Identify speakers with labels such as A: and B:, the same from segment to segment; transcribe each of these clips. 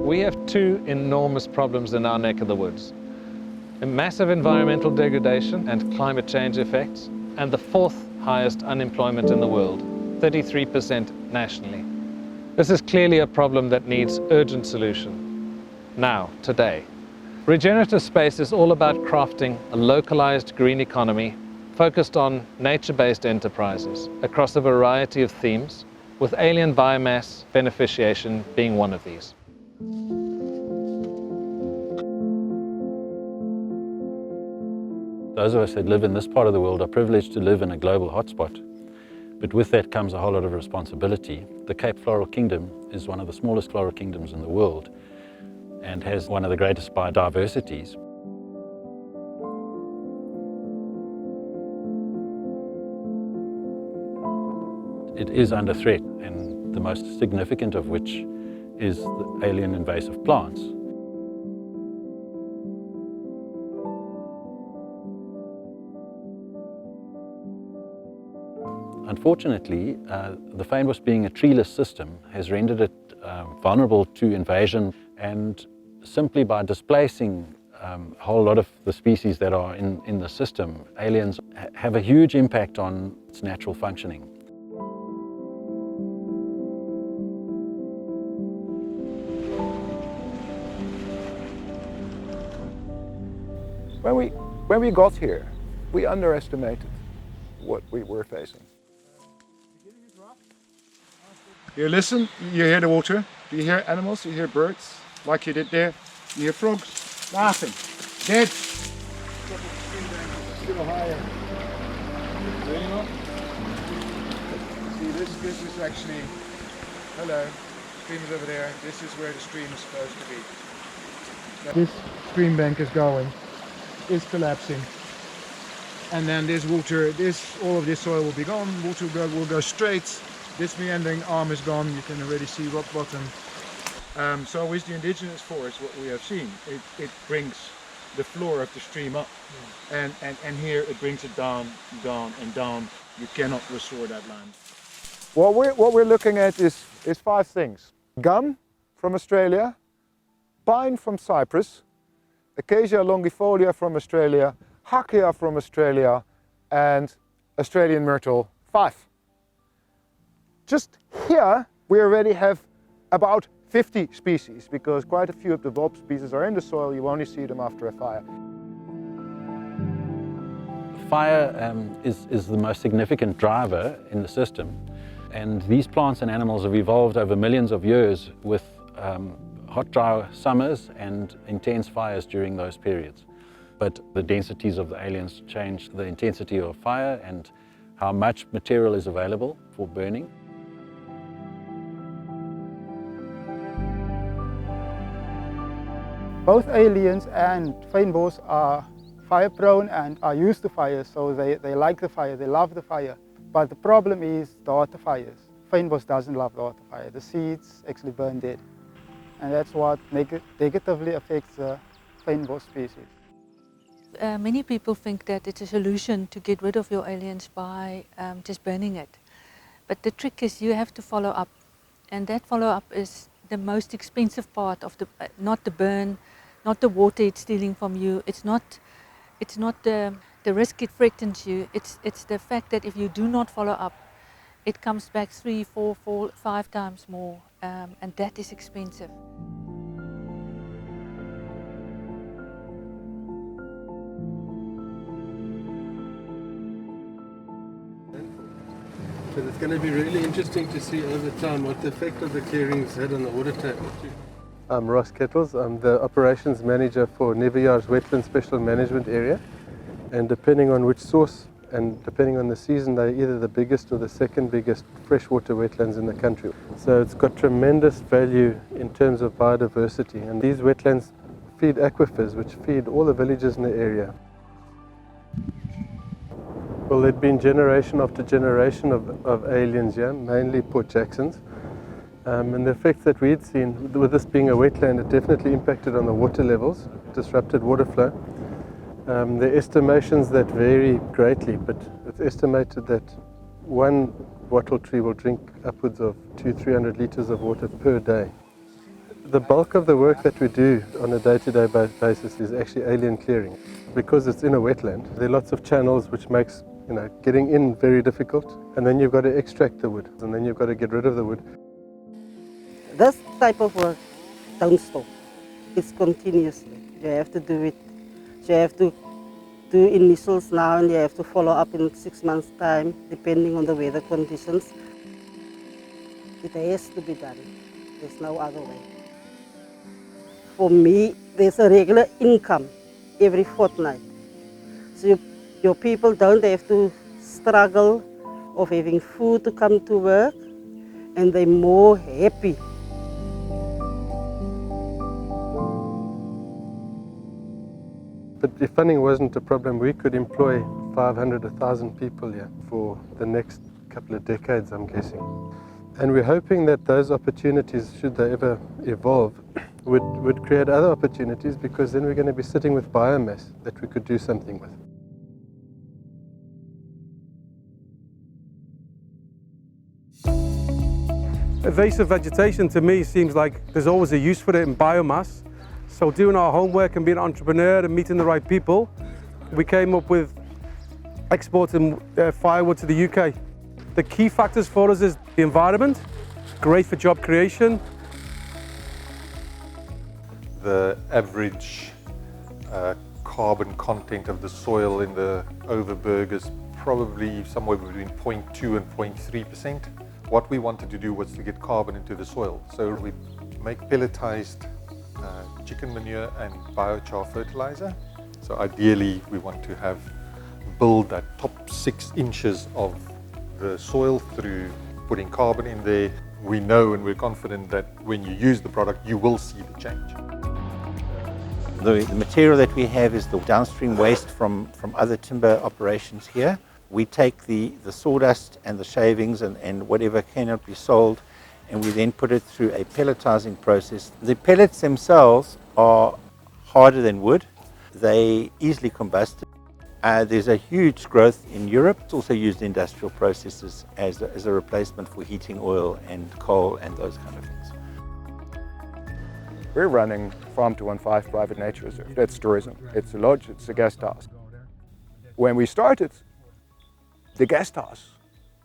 A: We have two enormous problems in our neck of the woods: a massive environmental degradation and climate change effects, and the fourth highest unemployment in the world, 33% nationally. This is clearly a problem that needs urgent solution, now, today. Regenerative Space is all about crafting a localized green economy focused on nature-based enterprises across a variety of themes, with alien biomass beneficiation being one of these.
B: Those of us that live in this part of the world are privileged to live in a global hotspot. But with that comes a whole lot of responsibility. The Cape Floral Kingdom is one of the smallest floral kingdoms in the world and has one of the greatest biodiversities. It is under threat, and the most significant of which is the alien invasive plants. Unfortunately, the fynbos being a treeless system has rendered it vulnerable to invasion, and simply by displacing a whole lot of the species that are in the system, aliens have a huge impact on its natural functioning.
C: When we got here, we underestimated what we were facing.
D: You listen, you hear the water, you hear animals, you hear birds, like you did there. You hear frogs laughing, dead. Still higher. See, this is actually, hello, stream is over there. This is where the stream is supposed to be. This stream bank is going, is collapsing. And then this water, all of this soil will be gone, water will go straight. This meandering arm is gone, you can already see rock bottom. So with the indigenous forest, what we have seen, it brings the floor of the stream up, and here it brings it down, down and down. You cannot restore that land.
C: What we're looking at is 5 things. Gum from Australia, pine from Cyprus, Acacia longifolia from Australia, Hakea from Australia, and Australian myrtle 5. Just here we already have about 50 species, because quite a few of the bulb species are in the soil. You only see them after a fire.
B: Fire is the most significant driver in the system, and these plants and animals have evolved over millions of years with hot, dry summers and intense fires during those periods. But the densities of the aliens change the intensity of fire and how much material is available for burning.
E: Both aliens and fynbos are fire prone and are used to fire, so they like the fire, they love the fire. But the problem is the hotter fires. Fynbos doesn't love the hotter fire. The seeds actually burn dead. And that's what negatively affects the fynbos species.
F: Many people think that it's a solution to get rid of your aliens by just burning it. But the trick is you have to follow up. And that follow up is the most expensive part of the, not the burn, not the water it's stealing from you. It's not the risk it threatens you. It's the fact that if you do not follow up, it comes back 3, 4, 5 times more, and that is expensive.
G: But it's going to be really interesting to see over time what the effect of the clearings had on the water table.
H: I'm Ross Kettles. I'm the operations manager for Neverjaar's Wetland Special Management Area. And depending on which source and depending on the season, they're either the biggest or the second biggest freshwater wetlands in the country. So it's got tremendous value in terms of biodiversity. And these wetlands feed aquifers, which feed all the villages in the area. Well, there'd been generation after generation of aliens here, mainly Port Jacksons. And the effects that we'd seen, with this being a wetland, it definitely impacted on the water levels, disrupted water flow. The estimations that vary greatly, but it's estimated that one wattle tree will drink upwards of 200-300 litres of water per day. The bulk of the work that we do on a day-to-day basis is actually alien clearing. Because it's in a wetland, there are lots of channels which makes getting in very difficult, and then you've got to extract the wood, and then you've got to get rid of the wood.
I: This type of work don't stop. It's continuously. You have to do it. You have to do initials now, and you have to follow up in 6 months' time, depending on the weather conditions. It has to be done. There's no other way. For me, there's a regular income every fortnight. So your people don't have to struggle of having food to come to work, and they're more happy.
H: But if funding wasn't a problem, we could employ 500, 1,000 people here for the next couple of decades, I'm guessing. And we're hoping that those opportunities, should they ever evolve, would create other opportunities, because then we're going to be sitting with biomass that we could do something with.
J: Invasive vegetation to me seems like there's always a use for it in biomass. So doing our homework and being an entrepreneur and meeting the right people, we came up with exporting firewood to the UK. The key factors for us is the environment, great for job creation.
K: The average carbon content of the soil in the Overberg is probably somewhere between 0.2 and 0.3%. What we wanted to do was to get carbon into the soil. So we make pelletized chicken manure and biochar fertilizer. So ideally we want to build that top 6 inches of the soil through putting carbon in there. We know and we're confident that when you use the product, you will see the change.
L: The material that we have is the downstream waste from other timber operations here. We take the sawdust and the shavings and whatever cannot be sold, and we then put it through a pelletizing process. The pellets themselves are harder than wood. They easily combust. There's a huge growth in Europe. It's also used in industrial processes as a replacement for heating oil and coal and those kind of things.
C: We're running Farm 215 Private Nature Reserve. That's tourism. It's a lodge, it's a guest house. When we started, the guest house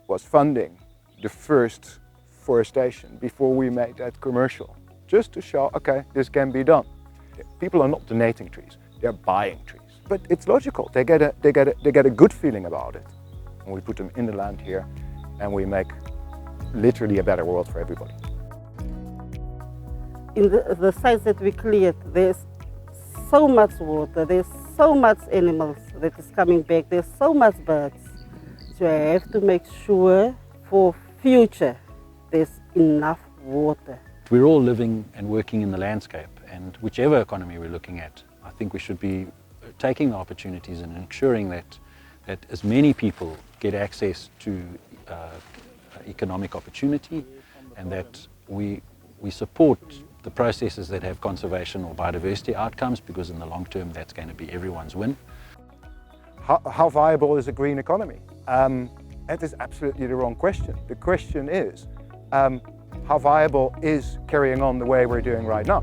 C: was funding the first forestation before we made that commercial, just to show, okay, this can be done. People are not donating trees, they're buying trees. But it's logical, they get a good feeling about it. And we put them in the land here, and we make literally a better world for everybody.
I: In the sites that we cleared, there's so much water, there's so much animals that is coming back, there's so much birds. So I have to make sure for future there's enough water.
B: We're all living and working in the landscape, and whichever economy we're looking at, I think we should be taking the opportunities and ensuring that as many people get access to economic opportunity, and that we support the processes that have conservation or biodiversity outcomes, because in the long term that's going to be everyone's win.
C: How viable is a green economy? That is absolutely the wrong question. The question is, how viable is carrying on the way we're doing right now?